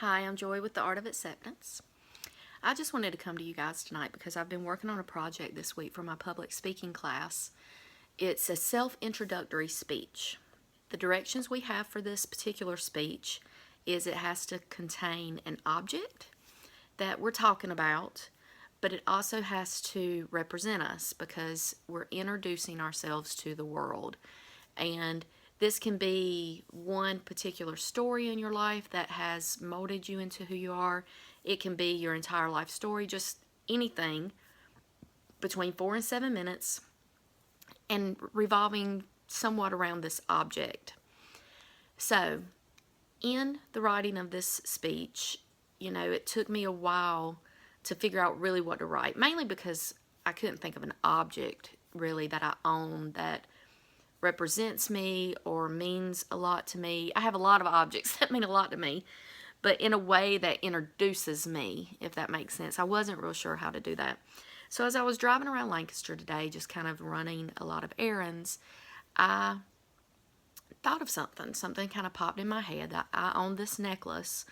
Hi, I'm Joy with The Art of Acceptance. I just wanted to come to you guys tonight because I've been working on a project this week for my public speaking class. It's a self-introductory speech. The directions we have for this particular speech is it has to contain an object that we're talking about, but it also has to represent us because we're introducing ourselves to the world. And this can be one particular story in your life that has molded you into who you are. It can be your entire life story, just anything between 4 and 7 minutes and revolving somewhat around this object. So, in the writing of this speech, it took me a while to figure out really what to write, mainly because I couldn't think of an object really that I own that represents me or means a lot to me. I have a lot of objects that mean a lot to me, but in a way that introduces me, if that makes sense. I wasn't real sure how to do that. So as I was driving around Lancaster today, just kind of running a lot of errands, I thought of something. Something kind of popped in my head that I own this necklace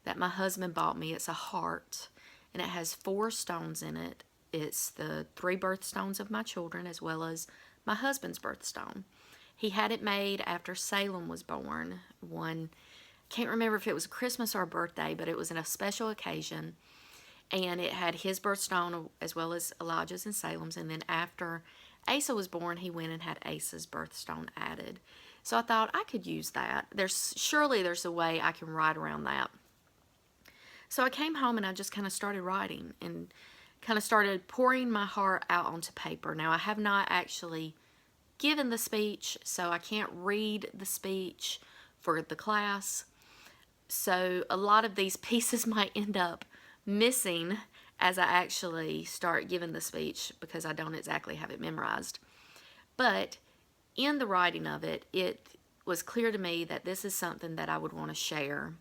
that my husband bought me. It's a heart, and it has 4 stones in it. It's the 3 birthstones of my children as well as my husband's birthstone. He had it made after Salem was born. Can't remember if it was Christmas or a birthday, but it was in a special occasion. And it had his birthstone as well as Elijah's and Salem's. And then after Asa was born, he went and had Asa's birthstone added. So I thought I could use that. Surely there's a way I can write around that. So I came home and I just kind of started writing and kind of started pouring my heart out onto paper. Now, I have not actually given the speech, so I can't read the speech for the class. So a lot of these pieces might end up missing as I actually start giving the speech because I don't exactly have it memorized. But in the writing of it, it was clear to me that this is something that I would want to share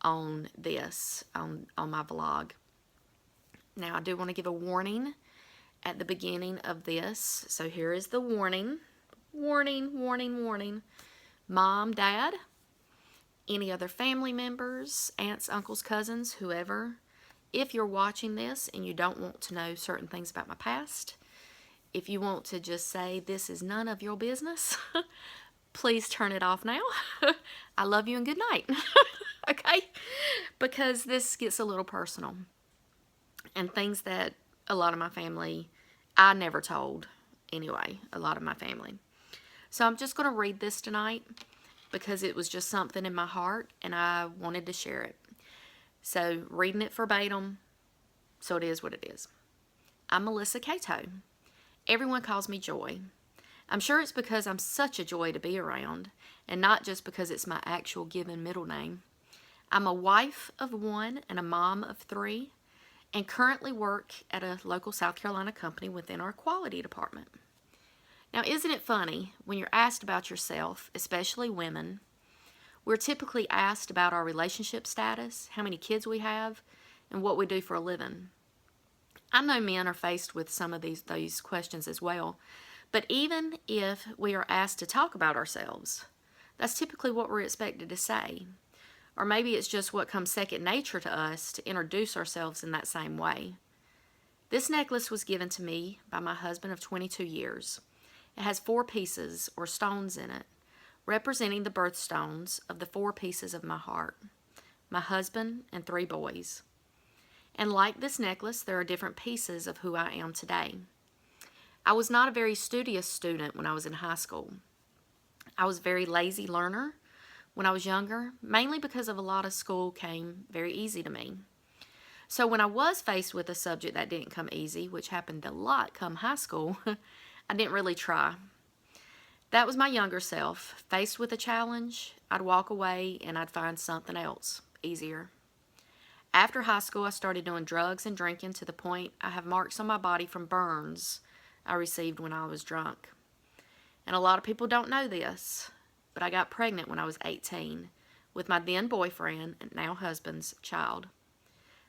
on my vlog. Now, I do want to give a warning at the beginning of this. So here is the warning. Warning, warning, warning. Mom, Dad, any other family members, aunts, uncles, cousins, whoever, if you're watching this and you don't want to know certain things about my past, if you want to just say this is none of your business, please turn it off now. I love you and good night. Okay? Because this gets a little personal. And things that a lot of my family, I never told anyway, a lot of my family. So I'm just going to read this tonight because it was just something in my heart and I wanted to share it. So reading it verbatim, so it is what it is. I'm Melissa Cato. Everyone calls me Joy. I'm sure it's because I'm such a joy to be around and not just because it's my actual given middle name. I'm a wife of 1 and a mom of 3 and currently work at a local South Carolina company within our quality department. Now, isn't it funny when you're asked about yourself, especially women, we're typically asked about our relationship status, how many kids we have, and what we do for a living. I know men are faced with some of these questions as well, but even if we are asked to talk about ourselves, that's typically what we're expected to say. Or maybe it's just what comes second nature to us to introduce ourselves in that same way. This necklace was given to me by my husband of 22 years. It has 4 pieces or stones in it, representing the birthstones of the 4 pieces of my heart, my husband and 3 boys. And like this necklace, there are different pieces of who I am today. I was not a very studious student when I was in high school. I was a very lazy learner when I was younger, mainly because of a lot of school came very easy to me. So when I was faced with a subject that didn't come easy, which happened a lot come high school, I didn't really try. That was my younger self. Faced with a challenge, I'd walk away and I'd find something else easier. After high school, I started doing drugs and drinking to the point I have marks on my body from burns I received when I was drunk. And a lot of people don't know this, but I got pregnant when I was 18 with my then boyfriend and now husband's child.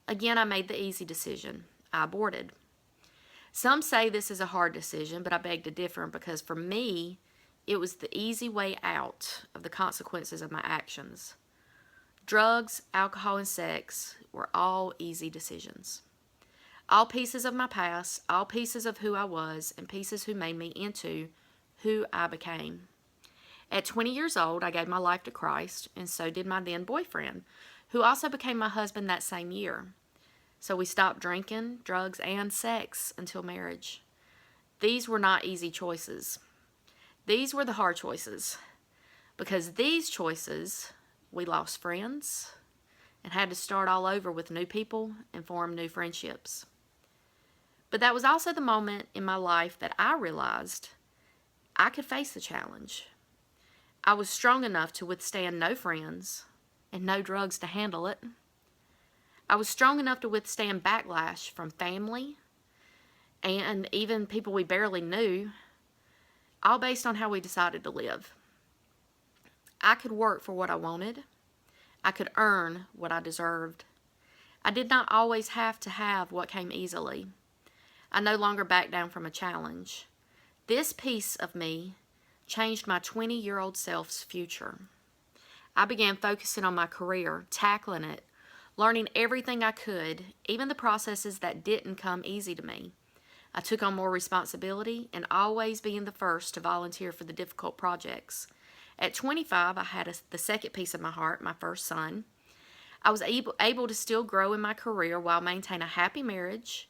Again, I made the easy decision. I aborted. Some say this is a hard decision, but I beg to differ because for me, it was the easy way out of the consequences of my actions. Drugs, alcohol, and sex were all easy decisions. All pieces of my past, all pieces of who I was, and pieces who made me into who I became. At 20 years old, I gave my life to Christ, and so did my then boyfriend, who also became my husband that same year. So we stopped drinking, drugs, and sex until marriage. These were not easy choices. These were the hard choices. Because these choices, we lost friends and had to start all over with new people and form new friendships. But that was also the moment in my life that I realized I could face the challenge. I was strong enough to withstand no friends and no drugs to handle it. I was strong enough to withstand backlash from family and even people we barely knew, all based on how we decided to live. I could work for what I wanted. I could earn what I deserved. I did not always have to have what came easily. I no longer backed down from a challenge. This piece of me changed my 20-year-old self's future. I began focusing on my career, tackling it, learning everything I could, even the processes that didn't come easy to me. I took on more responsibility and always being the first to volunteer for the difficult projects. At 25, I had the second piece of my heart, my first son. I was able to still grow in my career while maintaining a happy marriage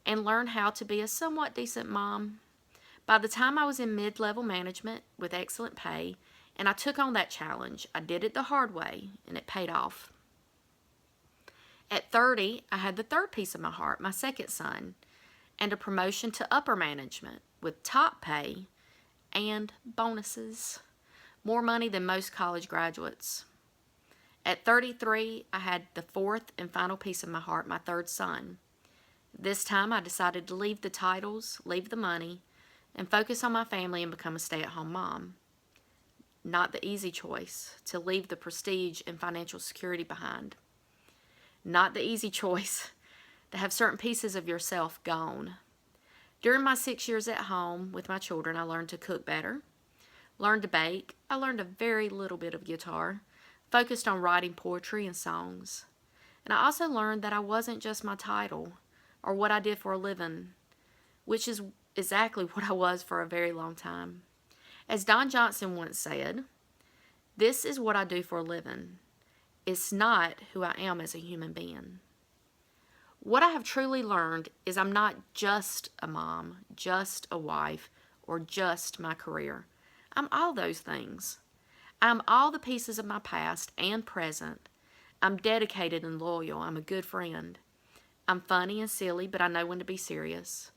and learn how to be a somewhat decent mom. By the time I was in mid-level management with excellent pay, and I took on that challenge, I did it the hard way, and it paid off. At 30, I had the third piece of my heart, my second son, and a promotion to upper management with top pay and bonuses. More money than most college graduates. At 33, I had the fourth and final piece of my heart, my third son. This time I decided to leave the titles, leave the money, and focus on my family and become a stay-at-home mom. Not the easy choice, to leave the prestige and financial security behind. Not the easy choice, to have certain pieces of yourself gone. During my 6 years at home with my children, I learned to cook better, learned to bake. I learned a very little bit of guitar, focused on writing poetry and songs. And I also learned that I wasn't just my title or what I did for a living, which is exactly what I was for a very long time. As Don Johnson once said, "This is what I do for a living. It's not who I am as a human being." What I have truly learned is I'm not just a mom, just a wife, or just my career. I'm all those things. I'm all the pieces of my past and present. I'm dedicated and loyal. I'm a good friend. I'm funny and silly, but I know when to be serious.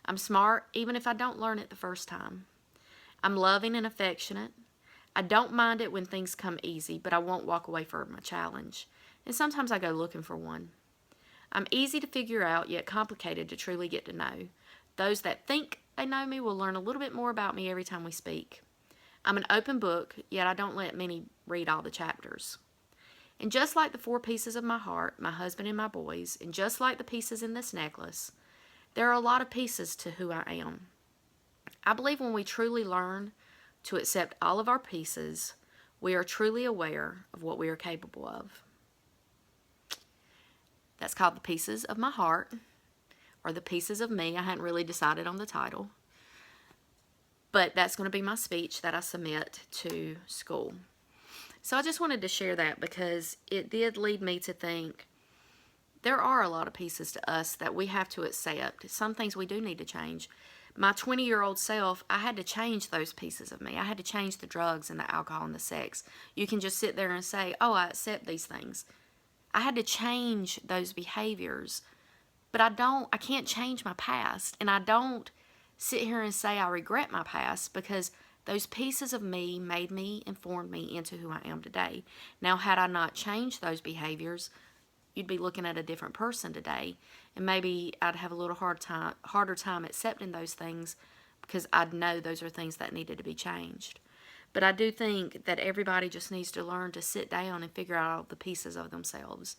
I'm smart, even if I don't learn it the first time. I'm loving and affectionate. I don't mind it when things come easy, but I won't walk away from a challenge. And sometimes I go looking for one. I'm easy to figure out, yet complicated to truly get to know. Those that think they know me will learn a little bit more about me every time we speak. I'm an open book, yet I don't let many read all the chapters. And just like the four pieces of my heart, my husband and my boys, and just like the pieces in this necklace, there are a lot of pieces to who I am. I believe when we truly learn to accept all of our pieces, we are truly aware of what we are capable of. That's called The Pieces of My Heart, or The Pieces of Me. I hadn't really decided on the title. But that's going to be my speech that I submit to school. So I just wanted to share that because it did lead me to think there are a lot of pieces to us that we have to accept. Some things we do need to change. My 20-year-old self, I had to change those pieces of me. I had to change the drugs and the alcohol and the sex. You can just sit there and say, oh, I accept these things. I had to change those behaviors, but I can't change my past, and I don't sit here and say I regret my past because those pieces of me made me and formed me into who I am today. Now, had I not changed those behaviors, you'd be looking at a different person today, and maybe I'd have a little harder time accepting those things because I'd know those are things that needed to be changed. But I do think that everybody just needs to learn to sit down and figure out all the pieces of themselves.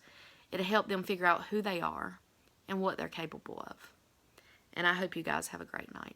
It'll help them figure out who they are and what they're capable of. And I hope you guys have a great night.